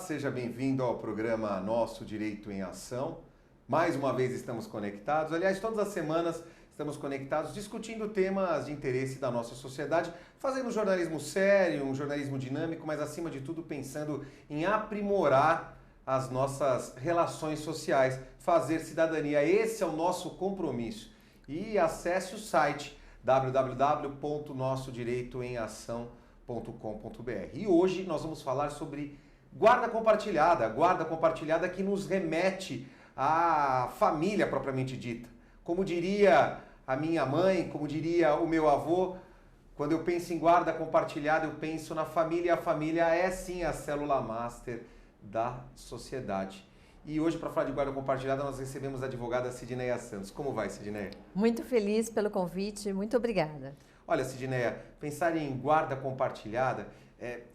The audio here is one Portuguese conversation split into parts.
seja bem-vindo ao programa Nosso Direito em Ação. Mais uma vez estamos conectados. Aliás, todas as semanas estamos conectados discutindo temas de interesse da nossa sociedade, fazendo um jornalismo sério, um jornalismo dinâmico, mas acima de tudo pensando em aprimorar as nossas relações sociais, fazer cidadania. Esse é o nosso compromisso. E acesse o site www.nossodireitoemação.com.br. E hoje nós vamos falar sobre guarda compartilhada que nos remete à família propriamente dita. Como diria a minha mãe, como diria o meu avô, quando eu penso em guarda compartilhada, eu penso na família, e a família é sim a célula master da sociedade. E hoje, para falar de guarda compartilhada, nós recebemos a advogada Sidneia Santos. Como vai, Sidneia? Muito feliz pelo convite, muito obrigada. Olha, Sidneia, pensar em guarda compartilhada,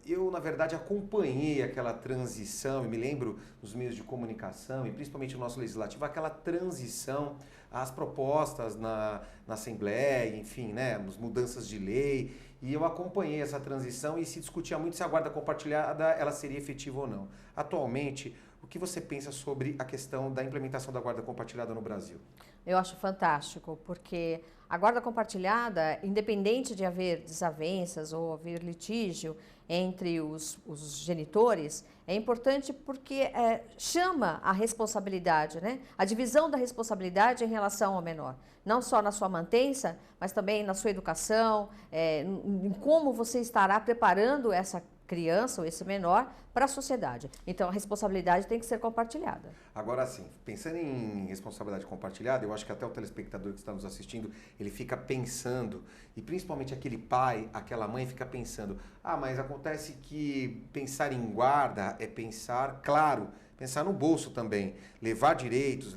eu, na verdade, acompanhei aquela transição, e me lembro nos meios de comunicação, e principalmente no nosso legislativo, aquela transição, as propostas na Assembleia, enfim, né, as mudanças de lei, e eu acompanhei essa transição e se discutia muito se a guarda compartilhada ela seria efetiva ou não. Atualmente, o que você pensa sobre a questão da implementação da guarda compartilhada no Brasil? Eu acho fantástico, porque a guarda compartilhada, independente de haver desavenças ou haver litígio entre os genitores, é importante porque chama a responsabilidade, né? A divisão da responsabilidade em relação ao menor. Não só na sua mantença, mas também na sua educação, em como você estará preparando essa criança ou esse menor para a sociedade. Então, a responsabilidade tem que ser compartilhada. Agora sim, pensando em responsabilidade compartilhada, eu acho que até o telespectador que está nos assistindo, ele fica pensando, e principalmente aquele pai, aquela mãe fica pensando, mas acontece que pensar em guarda é pensar, claro, pensar no bolso também, levar direitos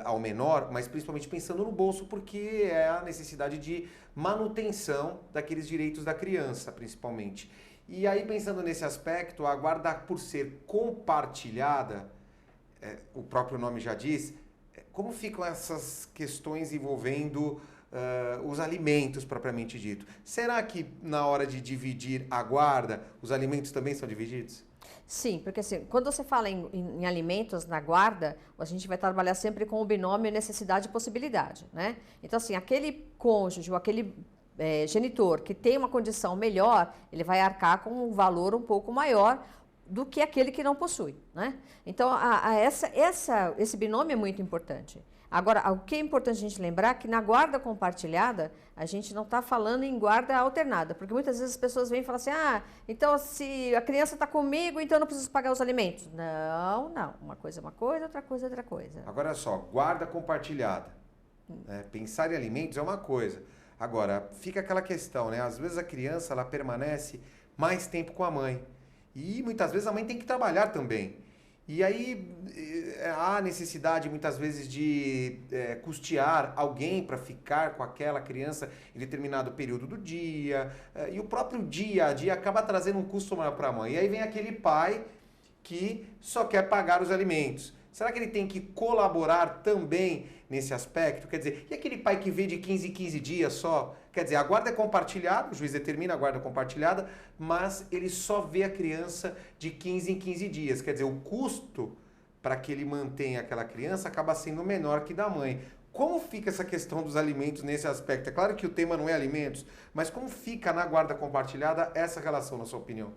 ao menor, mas principalmente pensando no bolso, porque é a necessidade de manutenção daqueles direitos da criança, principalmente. E aí, pensando nesse aspecto, a guarda, por ser compartilhada, o próprio nome já diz, como ficam essas questões envolvendo os alimentos, propriamente dito? Será que na hora de dividir a guarda, os alimentos também são divididos? Sim, porque assim, quando você fala em alimentos na guarda, a gente vai trabalhar sempre com o binômio necessidade e possibilidade, né? Então, assim, aquele cônjuge ou aquele genitor que tem uma condição melhor, ele vai arcar com um valor um pouco maior do que aquele que não possui, né? Então, esse binômio é muito importante. Agora, o que é importante a gente lembrar é que na guarda compartilhada, a gente não está falando em guarda alternada, porque muitas vezes as pessoas vêm e falam assim, então se a criança está comigo, então eu não preciso pagar os alimentos. Não, não. Uma coisa é uma coisa, outra coisa é outra coisa. Agora só, guarda compartilhada. Pensar em alimentos é uma coisa. Agora, fica aquela questão, né? Às vezes a criança ela permanece mais tempo com a mãe. E muitas vezes a mãe tem que trabalhar também. E aí há necessidade muitas vezes de custear alguém para ficar com aquela criança em determinado período do dia. E o próprio dia a dia acaba trazendo um custo maior para a mãe. E aí vem aquele pai que só quer pagar os alimentos. Será que ele tem que colaborar também nesse aspecto? Quer dizer, e aquele pai que vê de 15 em 15 dias só? Quer dizer, a guarda é compartilhada, o juiz determina a guarda compartilhada, mas ele só vê a criança de 15 em 15 dias. Quer dizer, o custo para que ele mantenha aquela criança acaba sendo menor que da mãe. Como fica essa questão dos alimentos nesse aspecto? É claro que o tema não é alimentos, mas como fica na guarda compartilhada essa relação, na sua opinião?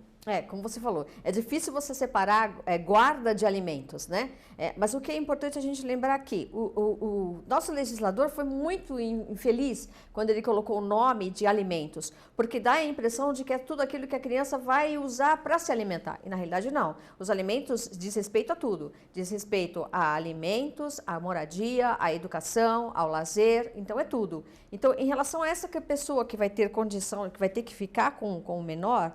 Como você falou, é difícil você separar guarda de alimentos, né? Mas o que é importante a gente lembrar aqui, o nosso legislador foi muito infeliz quando ele colocou o nome de alimentos, porque dá a impressão de que é tudo aquilo que a criança vai usar para se alimentar. E na realidade não. Os alimentos diz respeito a tudo. Diz respeito a alimentos, à moradia, à educação, ao lazer, então é tudo. Então, em relação a essa pessoa que vai ter condição, que vai ter que ficar com o menor,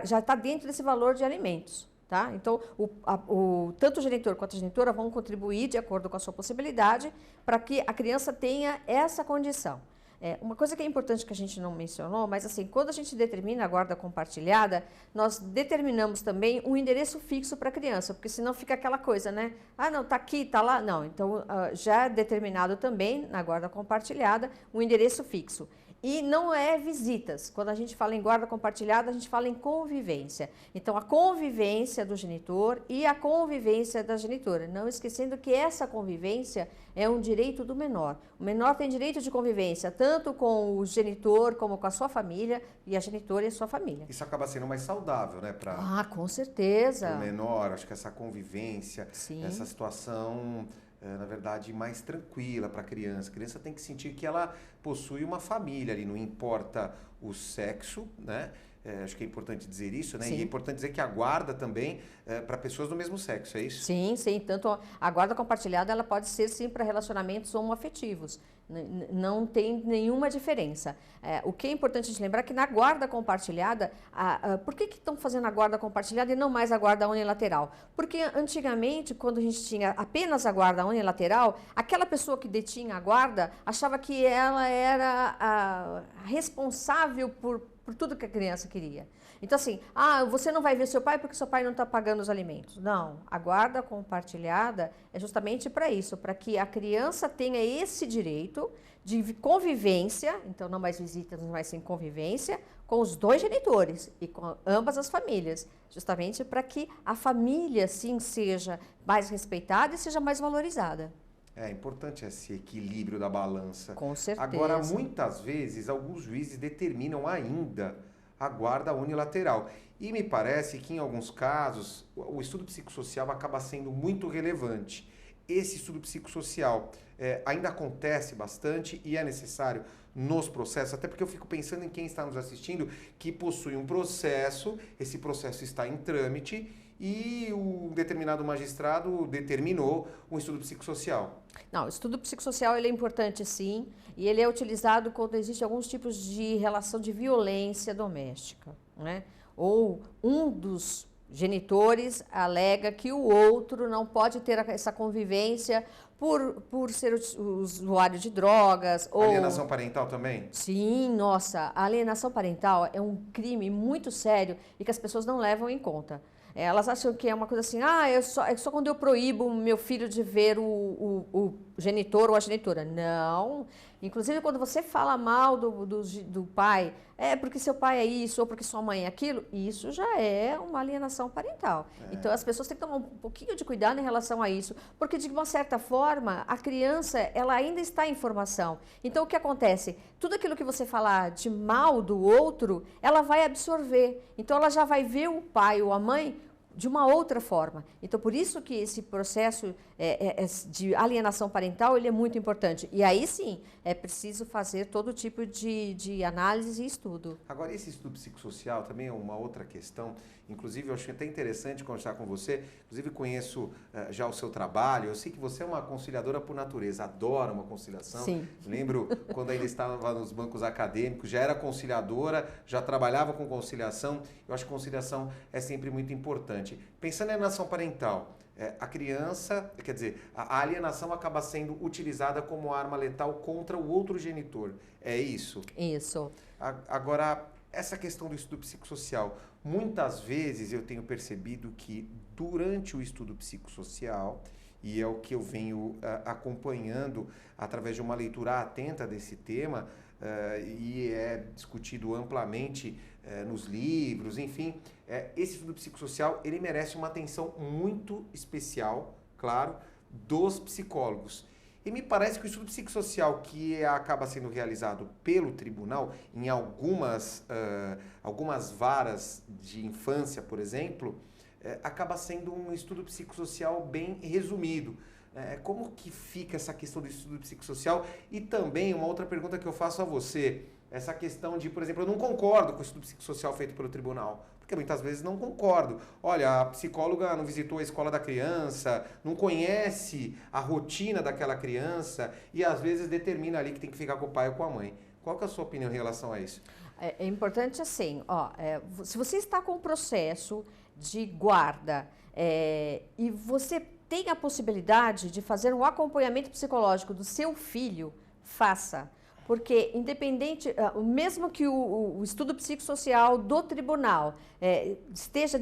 já está dentro desse valor de alimentos. Tá? Então, tanto o genitor quanto a genitora vão contribuir de acordo com a sua possibilidade para que a criança tenha essa condição. Uma coisa que é importante que a gente não mencionou, mas assim, quando a gente determina a guarda compartilhada, nós determinamos também um endereço fixo para a criança, porque senão fica aquela coisa, né? Não, está aqui, está lá. Não, então já é determinado também na guarda compartilhada um endereço fixo. E não é visitas. Quando a gente fala em guarda compartilhada, a gente fala em convivência. Então, a convivência do genitor e a convivência da genitora. Não esquecendo que essa convivência é um direito do menor. O menor tem direito de convivência tanto com o genitor como com a sua família e a genitora e a sua família. Isso acaba sendo mais saudável, né? Com certeza. O menor, acho que essa convivência, Sim. essa situação... na verdade, mais tranquila para a criança. A criança tem que sentir que ela possui uma família ali, não importa o sexo, né? Acho que é importante dizer isso, né? Sim. E é importante dizer que a guarda também para pessoas do mesmo sexo, é isso? Sim, sim. Tanto a guarda compartilhada, ela pode ser, sim, para relacionamentos homoafetivos. Não tem nenhuma diferença. O que é importante a gente lembrar é que na guarda compartilhada, por que estão fazendo a guarda compartilhada e não mais a guarda unilateral? Porque antigamente, quando a gente tinha apenas a guarda unilateral, aquela pessoa que detinha a guarda achava que ela era a responsável por tudo que a criança queria. Então, assim, você não vai ver seu pai porque seu pai não está pagando os alimentos. Não, a guarda compartilhada é justamente para isso, para que a criança tenha esse direito de convivência, então não mais visitas, mas sim convivência, com os dois genitores e com ambas as famílias, justamente para que a família, sim, seja mais respeitada e seja mais valorizada. É importante esse equilíbrio da balança. Com certeza. Agora, muitas vezes, alguns juízes determinam ainda a guarda unilateral. E me parece que, em alguns casos, o estudo psicossocial acaba sendo muito relevante. Esse estudo psicossocial ainda acontece bastante e é necessário nos processos, até porque eu fico pensando em quem está nos assistindo que possui um processo, esse processo está em trâmite e um determinado magistrado determinou um estudo psicossocial. Não, o estudo psicossocial ele é importante sim, e ele é utilizado quando existem alguns tipos de relação de violência doméstica, né? Ou um dos genitores alega que o outro não pode ter essa convivência por ser usuário de drogas. Alienação parental também? Sim, nossa, a alienação parental é um crime muito sério e que as pessoas não levam em conta. Elas acham que é uma coisa assim, é só quando eu proíbo meu filho de ver o genitor ou a genitora. Não. Inclusive, quando você fala mal do pai, porque seu pai é isso ou porque sua mãe é aquilo, isso já é uma alienação parental. Então, as pessoas têm que tomar um pouquinho de cuidado em relação a isso, porque, de uma certa forma, a criança ela ainda está em formação. Então, o que acontece? Tudo aquilo que você falar de mal do outro, ela vai absorver. Então, ela já vai ver o pai ou a mãe de uma outra forma. Então, por isso que esse processo de alienação parental ele é muito importante. E aí, sim, é preciso fazer todo tipo de análise e estudo. Agora, esse estudo psicossocial também é uma outra questão. Inclusive, eu acho até interessante conversar com você. Inclusive, conheço já o seu trabalho. Eu sei que você é uma conciliadora por natureza, adora uma conciliação. Sim. Lembro quando ainda estava nos bancos acadêmicos, já era conciliadora, já trabalhava com conciliação. Eu acho que conciliação é sempre muito importante. Pensando em alienação parental, a criança, quer dizer, a alienação acaba sendo utilizada como arma letal contra o outro genitor. É isso? Isso. Agora, essa questão do estudo psicossocial, muitas vezes eu tenho percebido que durante o estudo psicossocial, e é o que eu venho acompanhando através de uma leitura atenta desse tema, e é discutido amplamente nos livros, enfim, esse estudo psicossocial ele merece uma atenção muito especial, claro, dos psicólogos. E me parece que o estudo psicossocial que acaba sendo realizado pelo tribunal, em algumas varas de infância, por exemplo, acaba sendo um estudo psicossocial bem resumido. Como que fica essa questão do estudo psicossocial? E também uma outra pergunta que eu faço a você, essa questão de, por exemplo, eu não concordo com o estudo psicossocial feito pelo tribunal, porque muitas vezes não concordo. Olha, a psicóloga não visitou a escola da criança, não conhece a rotina daquela criança e às vezes determina ali que tem que ficar com o pai ou com a mãe. Qual que é a sua opinião em relação a isso? É importante assim, se você está com um processo de guarda e você tem a possibilidade de fazer um acompanhamento psicológico do seu filho, faça. Porque, independente, mesmo que o estudo psicossocial do tribunal esteja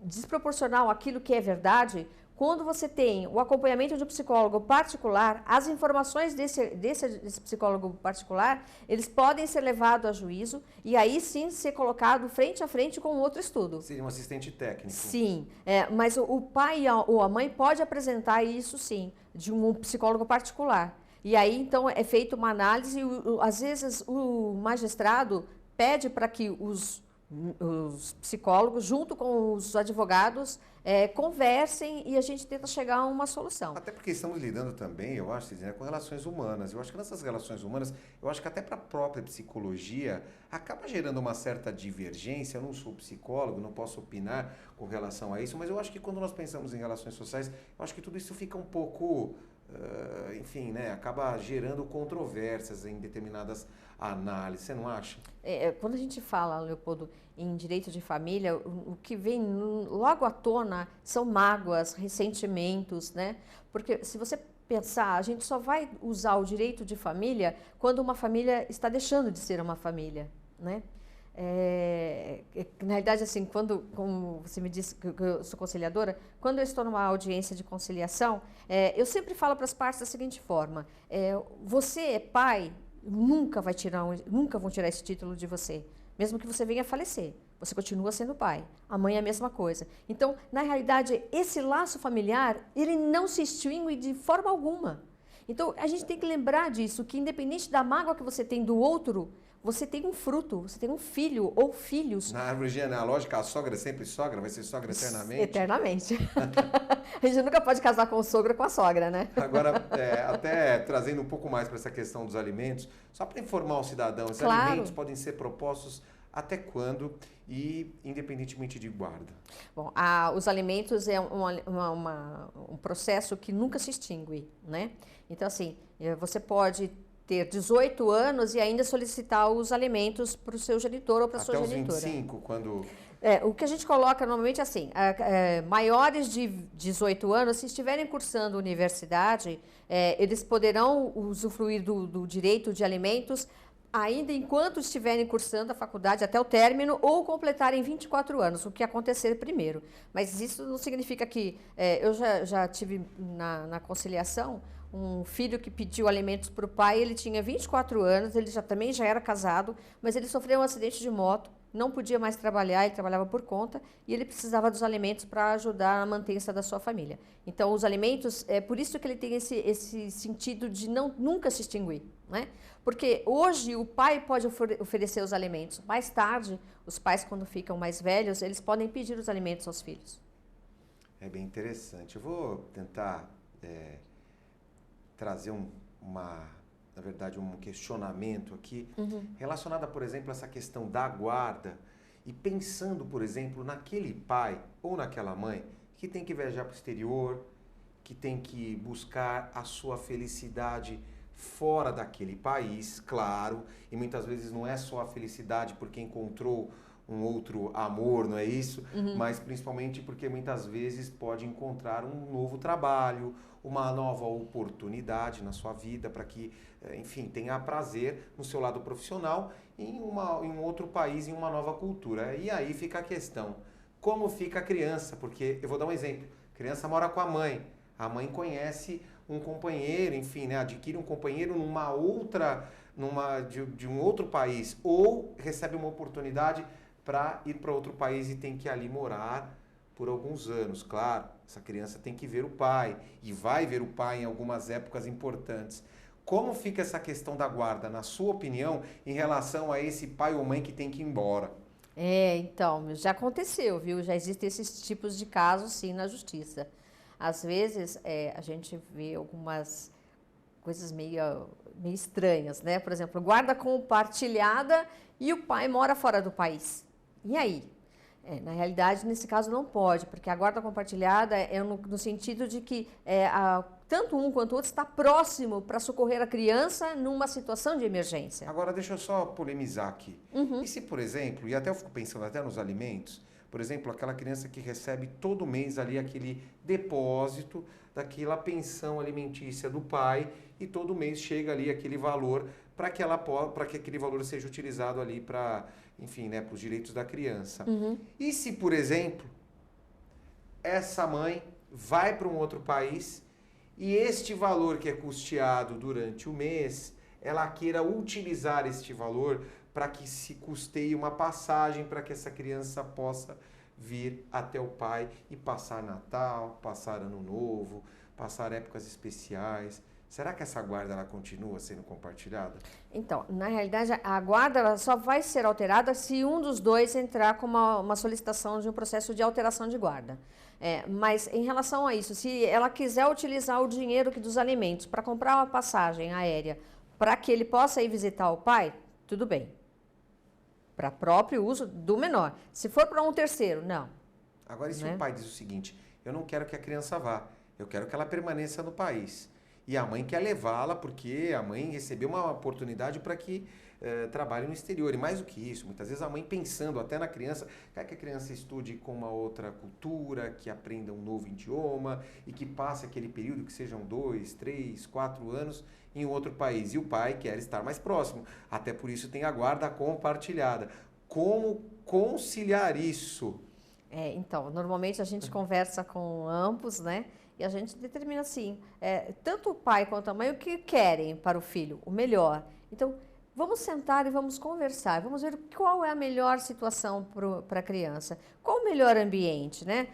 desproporcional àquilo que é verdade, quando você tem o acompanhamento de um psicólogo particular, as informações desse psicólogo particular, eles podem ser levados a juízo e aí sim ser colocado frente a frente com outro estudo. Seria um assistente técnico. Sim, mas o pai ou a mãe pode apresentar isso sim, de um psicólogo particular. E aí, então, é feita uma análise e, às vezes, o magistrado pede para que os psicólogos, junto com os advogados, conversem e a gente tenta chegar a uma solução. Até porque estamos lidando também, eu acho, Cisne, com relações humanas. Eu acho que nessas relações humanas, eu acho que até para a própria psicologia, acaba gerando uma certa divergência. Eu não sou psicólogo, não posso opinar com relação a isso, mas eu acho que quando nós pensamos em relações sociais, eu acho que tudo isso fica um pouco... enfim, né, acaba gerando controvérsias em determinadas análises, você não acha? Quando a gente fala, Leopoldo, em direito de família, o que vem logo à tona são mágoas, ressentimentos, né? Porque se você pensar, a gente só vai usar o direito de família quando uma família está deixando de ser uma família, né? Na realidade, assim, como você me disse que eu sou conciliadora, quando eu estou numa audiência de conciliação, eu sempre falo para as partes da seguinte forma: você é pai, nunca vão tirar esse título de você, mesmo que você venha a falecer. Você continua sendo pai. A mãe é a mesma coisa. Então, na realidade, esse laço familiar, ele não se extingue de forma alguma. Então, a gente tem que lembrar disso, que independente da mágoa que você tem do outro, você tem um fruto, você tem um filho ou filhos. Na árvore genealógica, a sogra é sempre sogra, vai ser sogra eternamente? Eternamente. A gente nunca pode casar com o sogro ou com a sogra, né? Agora, até trazendo um pouco mais para essa questão dos alimentos, só para informar o cidadão, esses Claro. alimentos podem ser propostos até quando e independentemente de guarda? Bom, os alimentos é um processo que nunca se extingue, né? Então, assim, você pode ter 18 anos e ainda solicitar os alimentos para o seu genitor ou para a sua genitora. Até os 25, quando... O que a gente coloca normalmente é assim, maiores de 18 anos, se estiverem cursando universidade, eles poderão usufruir do direito de alimentos ainda enquanto estiverem cursando a faculdade até o término ou completarem 24 anos, o que acontecer primeiro. Mas isso não significa que... eu já tive na conciliação um filho que pediu alimentos para o pai, ele tinha 24 anos, ele também já era casado, mas ele sofreu um acidente de moto, não podia mais trabalhar, ele trabalhava por conta e ele precisava dos alimentos para ajudar a mantença da sua família. Então, os alimentos, é por isso que ele tem esse sentido de nunca se extinguir, né? Porque hoje o pai pode oferecer os alimentos, mais tarde, os pais, quando ficam mais velhos, eles podem pedir os alimentos aos filhos. É bem interessante. Eu vou tentar trazer na verdade, um questionamento aqui relacionado, por exemplo, a essa questão da guarda e pensando, por exemplo, naquele pai ou naquela mãe que tem que viajar para o exterior, que tem que buscar a sua felicidade fora daquele país, claro, e muitas vezes não é só a felicidade porque encontrou um outro amor, não é isso? Mas principalmente porque muitas vezes pode encontrar um novo trabalho, uma nova oportunidade na sua vida para que, enfim, tenha prazer no seu lado profissional em um outro país, em uma nova cultura. E aí fica a questão, como fica a criança? Porque eu vou dar um exemplo, a criança mora com a mãe conhece um companheiro, enfim, né, adquire um companheiro de um outro país ou recebe uma oportunidade para ir para outro país e tem que ali morar por alguns anos. Claro, essa criança tem que ver o pai e vai ver o pai em algumas épocas importantes. Como fica essa questão da guarda, na sua opinião, em relação a esse pai ou mãe que tem que ir embora? Então, já aconteceu, viu? Já existem esses tipos de casos, sim, na justiça. Às vezes, a gente vê algumas coisas meio estranhas, né? Por exemplo, guarda compartilhada e o pai mora fora do país. E aí? Na realidade, nesse caso não pode, porque a guarda compartilhada é no sentido de que tanto um quanto o outro está próximo para socorrer a criança numa situação de emergência. Agora, deixa eu só polemizar aqui. E se, por exemplo, e até eu fico pensando até nos alimentos, por exemplo, aquela criança que recebe todo mês ali aquele depósito daquela pensão alimentícia do pai e todo mês chega ali aquele valor para que aquele valor seja utilizado ali para, enfim, né, para os direitos da criança. E se, por exemplo, essa mãe vai para um outro país e este valor que é custeado durante o mês, ela queira utilizar este valor para que se custeie uma passagem para que essa criança possa vir até o pai e passar Natal, passar Ano Novo, passar épocas especiais. Será que essa guarda ela continua sendo compartilhada? Então, na realidade, a guarda ela só vai ser alterada se um dos dois entrar com uma solicitação de um processo de alteração de guarda. Mas em relação a isso, se ela quiser utilizar o dinheiro dos alimentos para comprar uma passagem aérea para que ele possa ir visitar o pai, tudo bem. Para próprio uso do menor. Se for para um terceiro, não. Agora, e se o pai diz o seguinte, eu não quero que a criança vá, eu quero que ela permaneça no país. E a mãe quer levá-la porque a mãe recebeu uma oportunidade para que trabalhe no exterior. E mais do que isso, muitas vezes a mãe pensando até na criança, quer que a criança estude com uma outra cultura, que aprenda um novo idioma e que passe aquele período, que sejam 2, 3, 4 anos, em outro país. E o pai quer estar mais próximo. Até por isso tem a guarda compartilhada. Como conciliar isso? Então, normalmente a gente conversa com ambos, né? E a gente determina assim, tanto o pai quanto a mãe, o que querem para o filho, o melhor. Então, vamos sentar e vamos conversar, vamos ver qual é a melhor situação para a criança, qual o melhor ambiente, né?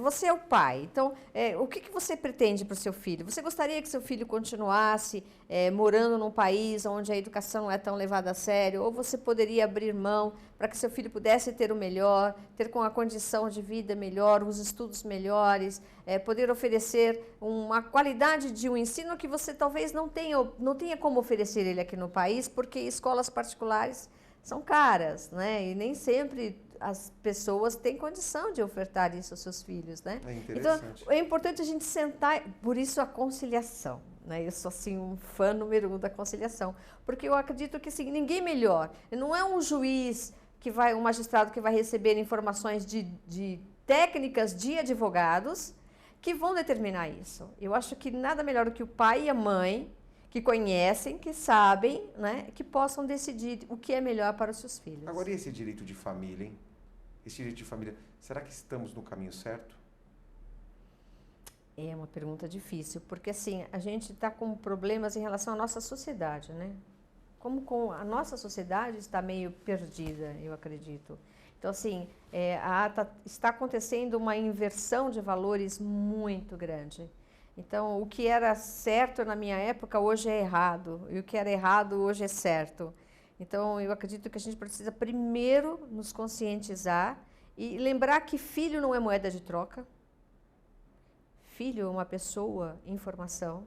Você é o pai, então, o que você pretende para o seu filho? Você gostaria que seu filho continuasse morando num país onde a educação não é tão levada a sério? Ou você poderia abrir mão para que seu filho pudesse ter o melhor, ter com a condição de vida melhor, os estudos melhores, poder oferecer uma qualidade de um ensino que você talvez não tenha como oferecer ele aqui no país, porque escolas particulares são caras, né? E nem sempre as pessoas têm condição de ofertar isso aos seus filhos, né? Então, é importante a gente sentar, por isso a conciliação, né? Eu sou, assim, um fã número 1 da conciliação, porque eu acredito que, assim, ninguém melhor. Não é um juiz um magistrado que vai receber informações de técnicas de advogados que vão determinar isso. Eu acho que nada melhor do que o pai e a mãe, que conhecem, que sabem, né, que possam decidir o que é melhor para os seus filhos. Agora, e esse direito de família, hein? Esse direito de família, será que estamos no caminho certo? É uma pergunta difícil, porque assim, a gente está com problemas em relação à nossa sociedade, né? Como a nossa sociedade está meio perdida, eu acredito. Então, assim, está acontecendo uma inversão de valores muito grande. Então, o que era certo na minha época, hoje é errado. E o que era errado, hoje é certo. Então, eu acredito que a gente precisa primeiro nos conscientizar e lembrar que filho não é moeda de troca. Filho é uma pessoa em formação.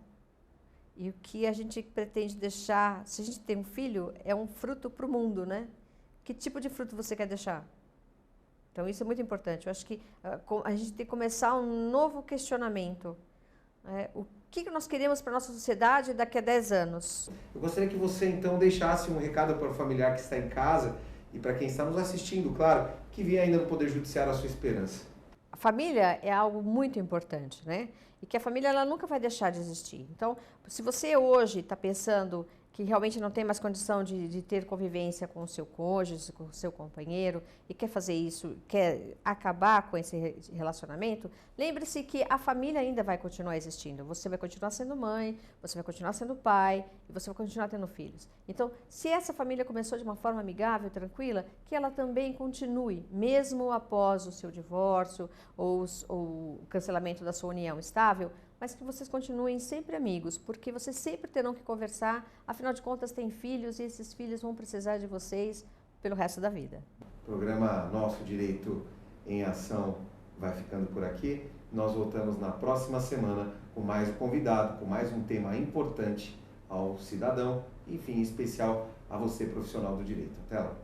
E o que a gente pretende deixar, se a gente tem um filho, é um fruto para o mundo, né? Que tipo de fruto você quer deixar? Então, isso é muito importante. Eu acho que a gente tem que começar um novo questionamento. O que nós queremos para a nossa sociedade daqui a 10 anos? Eu gostaria que você, então, deixasse um recado para o familiar que está em casa e para quem está nos assistindo, claro, que vê ainda no Poder Judiciário a sua esperança. A família é algo muito importante, né? E que a família ela nunca vai deixar de existir. Então, se você hoje está pensando que realmente não tem mais condição de ter convivência com o seu cônjuge, com o seu companheiro, e quer fazer isso, quer acabar com esse relacionamento, lembre-se que a família ainda vai continuar existindo. Você vai continuar sendo mãe, você vai continuar sendo pai, e você vai continuar tendo filhos. Então, se essa família começou de uma forma amigável, tranquila, que ela também continue, mesmo após o seu divórcio ou o cancelamento da sua união estável, mas que vocês continuem sempre amigos, porque vocês sempre terão que conversar, afinal de contas têm filhos e esses filhos vão precisar de vocês pelo resto da vida. O programa Nosso Direito em Ação vai ficando por aqui. Nós voltamos na próxima semana com mais um convidado, com mais um tema importante ao cidadão, enfim, em especial a você, profissional do direito. Até lá.